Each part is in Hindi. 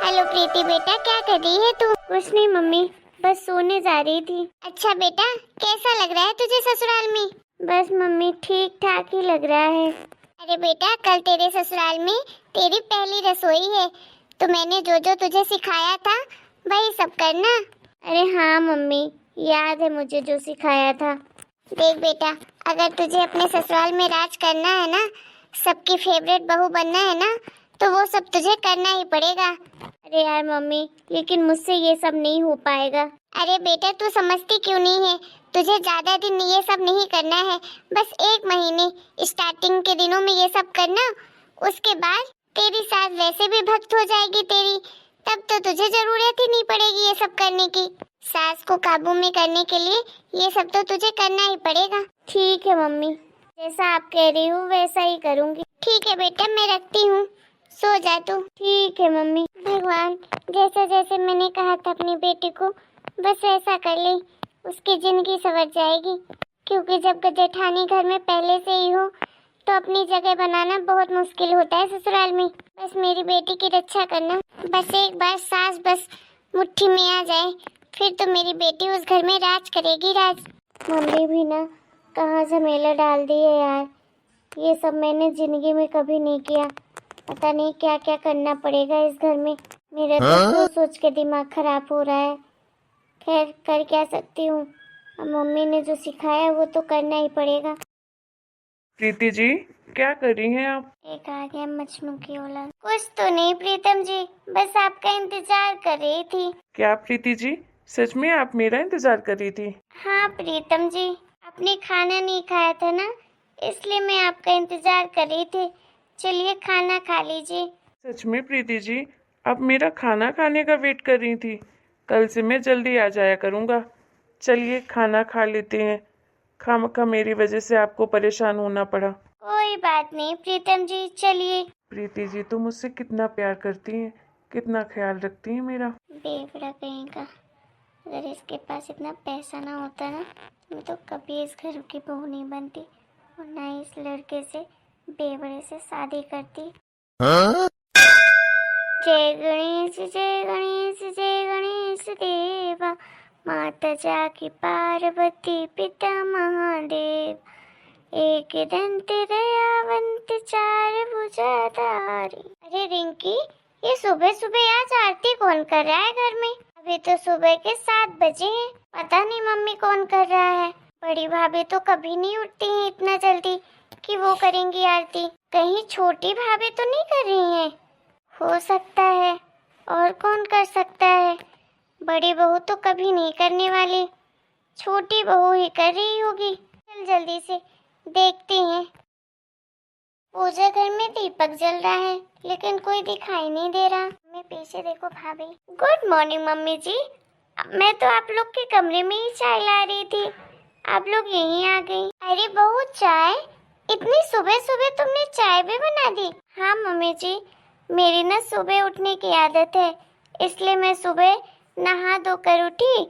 हेलो प्रीति बेटा, क्या कर रही है तू? कुछ नहीं मम्मी, बस सोने जा रही थी। अच्छा बेटा, कैसा लग रहा है तुझे ससुराल में? बस मम्मी ठीक ठाक ही लग रहा है। अरे बेटा, कल तेरे ससुराल में तेरी पहली रसोई है, तो मैंने जो जो तुझे सिखाया था वही सब करना। अरे हाँ मम्मी, याद है मुझे जो सिखाया था। देख बेटा, अगर तुझे अपने ससुराल में राज करना है ना, सबकी फेवरेट बहू बनना है ना, तो वो सब तुझे करना ही पड़ेगा। अरे यार मम्मी, लेकिन मुझसे ये सब नहीं हो पाएगा। अरे बेटा, तू समझती क्यों नहीं है? तुझे ज्यादा दिन ये सब नहीं करना है, बस 1 महीने स्टार्टिंग के दिनों में ये सब करना। उसके बाद तेरी सास वैसे भी भक्त हो जाएगी तेरी, तब तो तुझे जरूरत ही नहीं पड़ेगी ये सब करने की। सास को काबू में करने के लिए ये सब तो तुझे करना ही पड़ेगा। ठीक है मम्मी, जैसा आप कह रही हो वैसा ही करूँगी। ठीक है बेटा, मैं रखती हूँ, सो जा तू। ठीक है मम्मी। भगवान, जैसे जैसे मैंने कहा था अपनी बेटी को, बस ऐसा कर ले, उसकी जिंदगी संवर जाएगी। क्योंकि जब जेठानी घर में पहले से ही हो तो अपनी जगह बनाना बहुत मुश्किल होता है ससुराल में। बस मेरी बेटी की रक्षा करना। बस एक बार सास बस मुट्ठी में आ जाए, फिर तो मेरी बेटी उस घर में राज करेगी, राज। मम्मी भी ना कहाँ झमेला डाल दी है यार, ये सब मैंने जिंदगी में कभी नहीं किया। पता नहीं क्या क्या करना पड़ेगा इस घर में। मेरा तो सोच के दिमाग खराब हो रहा है। खैर, कर क्या सकती हूँ, अब मम्मी ने जो सिखाया वो तो करना ही पड़ेगा। प्रीति जी, क्या कर रही हैं आप? एक आ गया मजनू की औलाद। कुछ तो नहीं प्रीतम जी, बस आपका इंतजार कर रही थी। क्या प्रीति जी, सच में आप मेरा इंतजार कर रही थी? हाँ प्रीतम जी, आपने खाना नहीं खाया था ना, इसलिए मैं आपका इंतजार कर रही थी। चलिए खाना खा लीजिए। सच में प्रीति जी, आप मेरा खाना खाने का वेट कर रही थी? कल से मैं जल्दी आ जाया करूँगा। चलिए खाना खा लेते हैं, खामखा मेरी वजह से आपको परेशान होना पड़ा। कोई बात नहीं प्रीतम जी, चलिए। प्रीति जी तो मुझसे कितना प्यार करती हैं, कितना ख्याल रखती हैं मेरा। बेवड़ा कहीं का, अगर इसके पास इतना पैसा ना होता ना, मैं तो कभी इस घर की बहू नहीं बनती और ना ही इस लड़के से, बेवड़े से शादी करती। जय गणेश जय गणेश जय गणेश देवा, माता जाकी पार्वती पिता महादेव, एक दंत दयावंत चार भुजाधारी। अरे रिंकी, ये सुबह सुबह आज आरती कौन कर रहा है घर में? अभी तो सुबह के 7 बजे हैं, पता नहीं मम्मी कौन कर रहा है। बड़ी भाभी तो कभी नहीं उठती हैं इतना जल्दी कि वो करेंगी आरती। कहीं छोटी भाभी तो नहीं कर रही हैं? हो सकता है, और कौन कर सकता है? बड़ी बहू तो कभी नहीं करने वाली, छोटी बहू ही कर रही होगी। चल जल्दी से देखते हैं। पूजा घर में दीपक जल रहा है, लेकिन कोई दिखाई नहीं दे रहा। मैं पीछे देखो भाभी। गुड मॉर्निंग मम्मी जी, मैं तो आप लोग के कमरे में ही चाय ला रही थी, आप लोग यहीं आ गई। अरे बहू, चाय? इतनी सुबह सुबह तुमने चाय भी बना दी? हाँ मम्मी जी, मेरी ना सुबह उठने की आदत है, इसलिए मैं सुबह नहा धोकर उठी,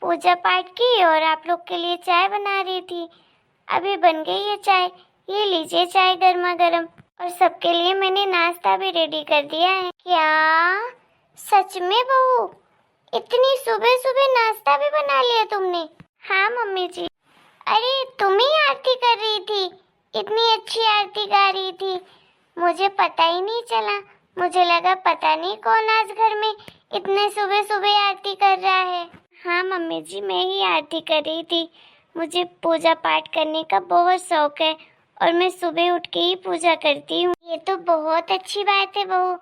पूजा पाठ की और आप लोग के लिए चाय बना रही थी। अभी बन गई है चाय, ये लीजिए चाय गर्मा गर्म। और सबके लिए मैंने नाश्ता भी रेडी कर दिया है। क्या सच में बहू, इतनी सुबह सुबह नाश्ता भी बना लिया तुमने? हाँ मम्मी जी। अरे तुम ही आरती कर रही थी, इतनी अच्छी आरती गा रही थी, मुझे पता ही नहीं चला। मुझे लगा पता नहीं कौन आज घर में इतने सुबह सुबह आरती कर रहा है। हाँ मम्मी जी, मैं ही आरती कर रही थी, मुझे पूजा पाठ करने का बहुत शौक है और मैं सुबह उठ के ही पूजा करती हूँ। ये तो बहुत अच्छी बात है बहू,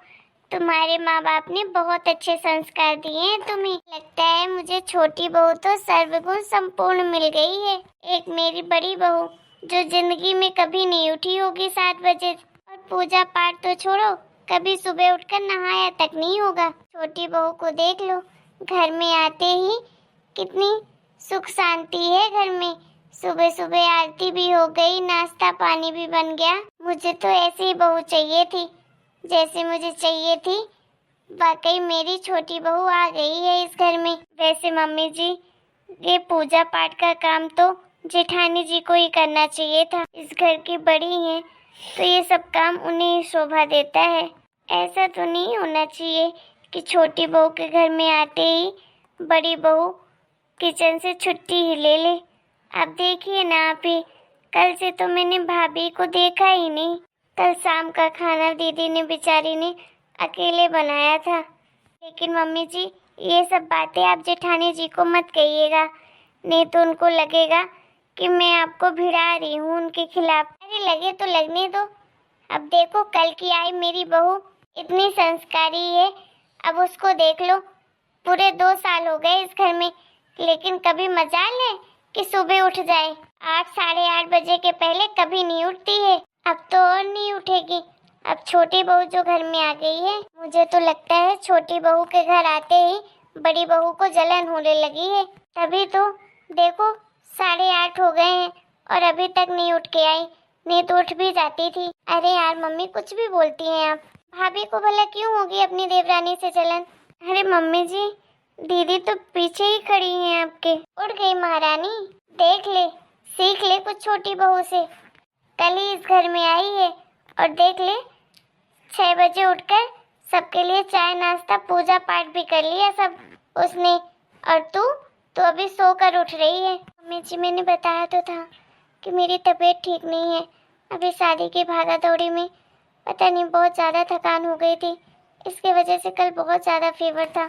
तुम्हारे माँ बाप ने बहुत अच्छे संस्कार दिए हैं तुम्हें। लगता है मुझे छोटी बहू तो सर्वगुण संपूर्ण मिल गई है। एक मेरी बड़ी बहू जो जिंदगी में कभी नहीं उठी होगी 7 बजे, और पूजा पाठ तो छोड़ो, कभी सुबह उठकर नहाया तक नहीं होगा। छोटी बहू को देख लो, घर में आते ही कितनी सुख शांति है घर में। सुबह सुबह आरती भी हो गई, नाश्ता पानी भी बन गया। मुझे तो ऐसी ही बहू चाहिए थी जैसे मुझे चाहिए थी। वाकई मेरी छोटी बहू आ गई है इस घर में। वैसे मम्मी जी, ये पूजा पाठ का काम तो जेठानी जी को ही करना चाहिए था, इस घर की बड़ी हैं तो ये सब काम उन्हें ही शोभा देता है। ऐसा तो नहीं होना चाहिए कि छोटी बहू के घर में आते ही बड़ी बहू किचन से छुट्टी ही ले ले। अब देखिए ना आप ही, कल से तो मैंने भाभी को देखा ही नहीं। कल शाम का खाना दीदी ने बेचारी ने अकेले बनाया था। लेकिन मम्मी जी, ये सब बातें आप जेठानी जी को मत कहिएगा, नहीं तो उनको लगेगा कि मैं आपको भिड़ा रही हूँ उनके खिलाफ। अरे लगे तो लगने दो। अब देखो, कल की आई मेरी बहू इतनी संस्कारी है, अब उसको देख लो। पूरे 2 साल हो गए इस घर में, लेकिन कभी मजाल है कि सुबह उठ जाए। 8 साढ़े 8 बजे के पहले कभी नहीं उठती है। अब तो और नहीं उठेगी। अब छोटी बहू जो घर में आ गई है, मुझे तो लगता है छोटी बहू के घर आते ही बड़ी बहू को जलन होने लगी है। तभी तो देखो 8:30 हो गए हैं और अभी तक नहीं उठ के आई, नहीं तो उठ भी जाती थी। अरे यार मम्मी, कुछ भी बोलती हैं आप। भाभी को भला क्यों होगी अपनी देवरानी से जलन? अरे मम्मी जी, दीदी तो पीछे ही खड़ी हैं आपके। उठ गई महारानी, देख ले, सीख ले कुछ छोटी बहू से। कल ही इस घर में आई है और देख ले 6 बजे उठकर सबके लिए चाय नाश्ता पूजा पाठ भी कर लिया सब उसने। और तू तो अभी सोकर उठ रही है। मम्मी जी, मैंने बताया तो था कि मेरी तबीयत ठीक नहीं है। अभी शादी की भागा दौड़ी में पता नहीं बहुत ज़्यादा थकान हो गई थी, इसकी वजह से कल बहुत ज़्यादा फीवर था।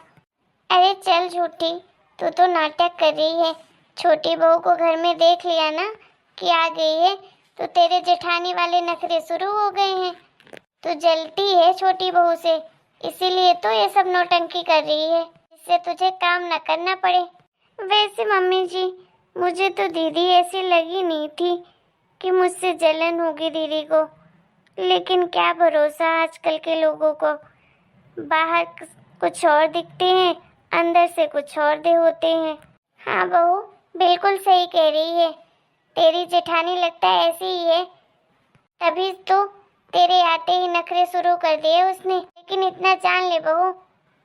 अरे चल झूठी, तू तो नाटक कर रही है। छोटी बहू को घर में देख लिया ना कि आ गई है, तो तेरे जेठानी वाले नखरे शुरू हो गए हैं। तू जलती है छोटी बहू से, इसीलिए तो ये सब नौटंकी कर रही है, इससे तुझे काम न करना पड़े। वैसे मम्मी जी, मुझे तो दीदी ऐसी लगी नहीं थी कि मुझसे जलन होगी दीदी को, लेकिन क्या भरोसा आजकल के लोगों को। बाहर कुछ और दिखते हैं, अंदर से कुछ और दे होते हैं। हाँ बहू, बिल्कुल सही कह रही है। तेरी जेठानी लगता है ऐसी ही है, तभी तो तेरे आते ही नखरे शुरू कर दिए उसने। लेकिन इतना जान ले बहू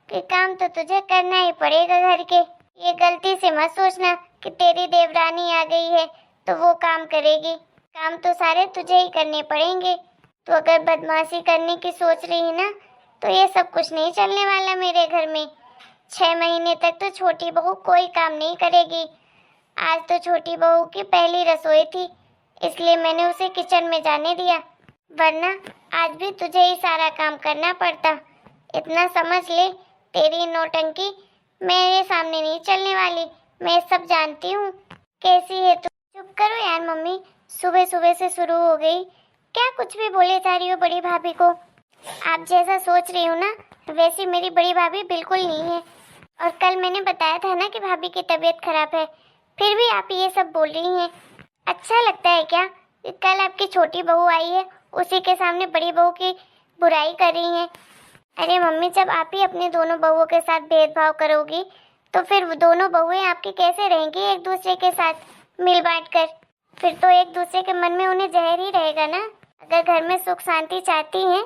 कि काम तो तुझे करना ही पड़ेगा घर के। ये गलती से मत सोचना कि तेरी देवरानी आ गई है तो वो काम करेगी। काम तो सारे तुझे ही करने पड़ेंगे। तो अगर बदमाशी करने की सोच रही है ना, तो ये सब कुछ नहीं चलने वाला मेरे घर में। 6 महीने तक तो छोटी बहू कोई काम नहीं करेगी। आज तो छोटी बहू की पहली रसोई थी, इसलिए मैंने उसे किचन में जाने दिया, वरना आज भी तुझे ही सारा काम करना पड़ता। इतना समझ ले, तेरी नौटंकी मेरे सामने नहीं चलने वाली। मैं सब जानती हूँ। कैसी है तू? चुप करो यार मम्मी, सुबह सुबह से शुरू हो गई। क्या कुछ भी बोले जा रही हो बड़ी भाभी को? आप जैसा सोच रही हो ना, वैसी मेरी बड़ी भाभी बिल्कुल नहीं है। और कल मैंने बताया था ना कि भाभी की तबीयत खराब है, फिर भी आप ये सब बोल रही हैं। अच्छा लगता है क्या? कल आपकी छोटी बहू आई है, उसी के सामने बड़ी बहू की बुराई कर रही हैं। अरे मम्मी, जब आप ही अपने दोनों बहुओं के साथ भेदभाव करोगी, तो फिर दोनों बहुएं आपकी कैसे रहेंगी एक दूसरे के साथ मिल बांट कर? फिर तो एक दूसरे के मन में उन्हें जहर ही रहेगा ना। अगर घर में सुख शांति चाहती हैं,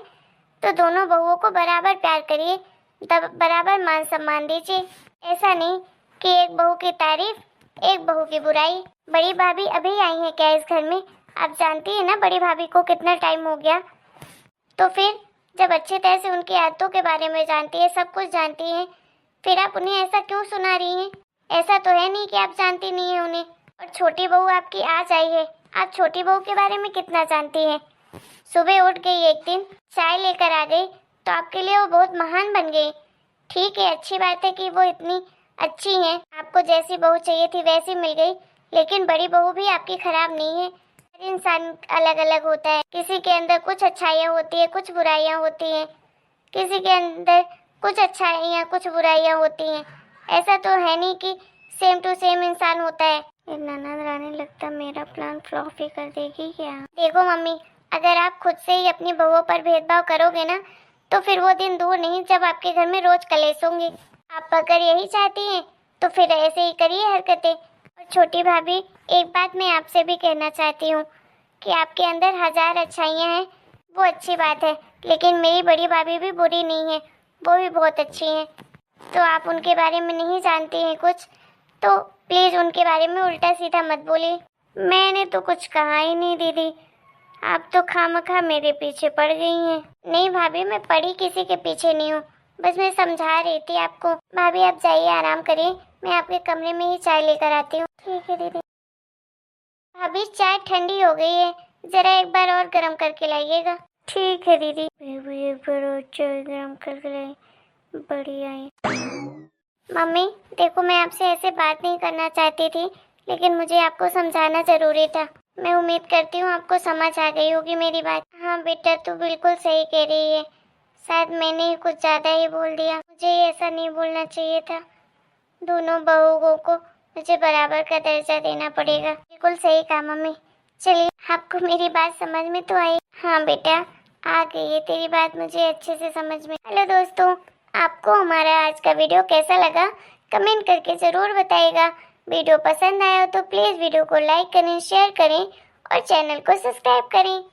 तो दोनों बहुओं को बराबर प्यार करिए, बराबर मान सम्मान दीजिए। ऐसा नहीं कि एक बहू की तारीफ, एक बहू की बुराई। बड़ी भाभी अभी आई है क्या इस घर में? आप जानती है ना बड़ी भाभी को कितना टाइम हो गया। तो फिर जब अच्छी तरह से उनकी आदतों के बारे में जानती है, सब कुछ जानती है, फिर आप उन्हें ऐसा क्यों सुना रही हैं? ऐसा तो है नहीं कि आप जानती नहीं है उन्हें। और छोटी बहू आपकी आज आई है, आप छोटी बहू के बारे में कितना जानती हैं? सुबह उठ गई, एक दिन चाय लेकर आ गई, तो आपके लिए वो बहुत महान बन गई। ठीक है, अच्छी बात है कि वो इतनी अच्छी हैं, आपको जैसी बहू चाहिए थी वैसी मिल गई। लेकिन बड़ी बहू भी आपकी खराब नहीं है। हर इंसान अलग अलग होता है, किसी के अंदर कुछ अच्छाइयाँ होती है, कुछ बुराइयाँ होती हैं। किसी के अंदर कुछ अच्छाइयाँ, कुछ बुराइयाँ होती हैं। ऐसा तो है नहीं कि सेम टू सेम इंसान होता है। ननद रानी लगता मेरा प्लान फ्लॉप ही कर देगी क्या? देखो मम्मी, अगर आप खुद से ही अपनी बहुओं पर भेदभाव करोगे ना, तो फिर वो दिन दूर नहीं जब आपके घर में रोज कलेश होंगे। आप अगर यही चाहती हैं तो फिर ऐसे ही करिए हरकतें। और छोटी भाभी, एक बात मैं आपसे भी कहना चाहती हूँ कि आपके अंदर 1000 अच्छाइयाँ हैं, वो अच्छी बात है, लेकिन मेरी बड़ी भाभी भी बुरी नहीं है, वो भी बहुत अच्छी हैं। तो आप उनके बारे में नहीं जानती हैं कुछ, तो प्लीज़ उनके बारे में उल्टा सीधा मत बोलिए। मैंने तो कुछ कहा ही नहीं दीदी, आप तो खामखा मेरे पीछे पड़ गई हैं। नहीं भाभी, मैं पड़ी किसी के पीछे नहीं हूँ, बस मैं समझा रही थी आपको। भाभी आप जाइए, आराम करिए, मैं आपके कमरे में ही चाय लेकर आती हूँ। ठीक है दीदी। भाभी चाय ठंडी हो गई है, जरा एक बार और गर्म करके लाइएगा। ठीक है दीदी। भाभी एक बार और चाय गर्म करके लाई। बढ़िया है। मम्मी देखो, मैं आपसे ऐसे बात नहीं करना चाहती थी, लेकिन मुझे आपको समझाना जरूरी था। मैं उम्मीद करती हूँ आपको समझ आ गई होगी मेरी बात। हाँ बेटा, तू बिल्कुल सही कह रही है। शायद मैंने ही कुछ ज्यादा ही बोल दिया, मुझे ऐसा नहीं बोलना चाहिए था। दोनों बहुओं को मुझे बराबर का दर्जा देना पड़ेगा। बिल्कुल सही कहा मम्मी। चलिए, आपको मेरी बात समझ में तो आई? हाँ बेटा, आ गई है तेरी बात मुझे अच्छे से समझ में। हेलो दोस्तों, आपको हमारा आज का वीडियो कैसा लगा कमेंट करके ज़रूर बताइएगा। वीडियो पसंद आया हो तो प्लीज़ वीडियो को लाइक करें, शेयर करें और चैनल को सब्सक्राइब करें।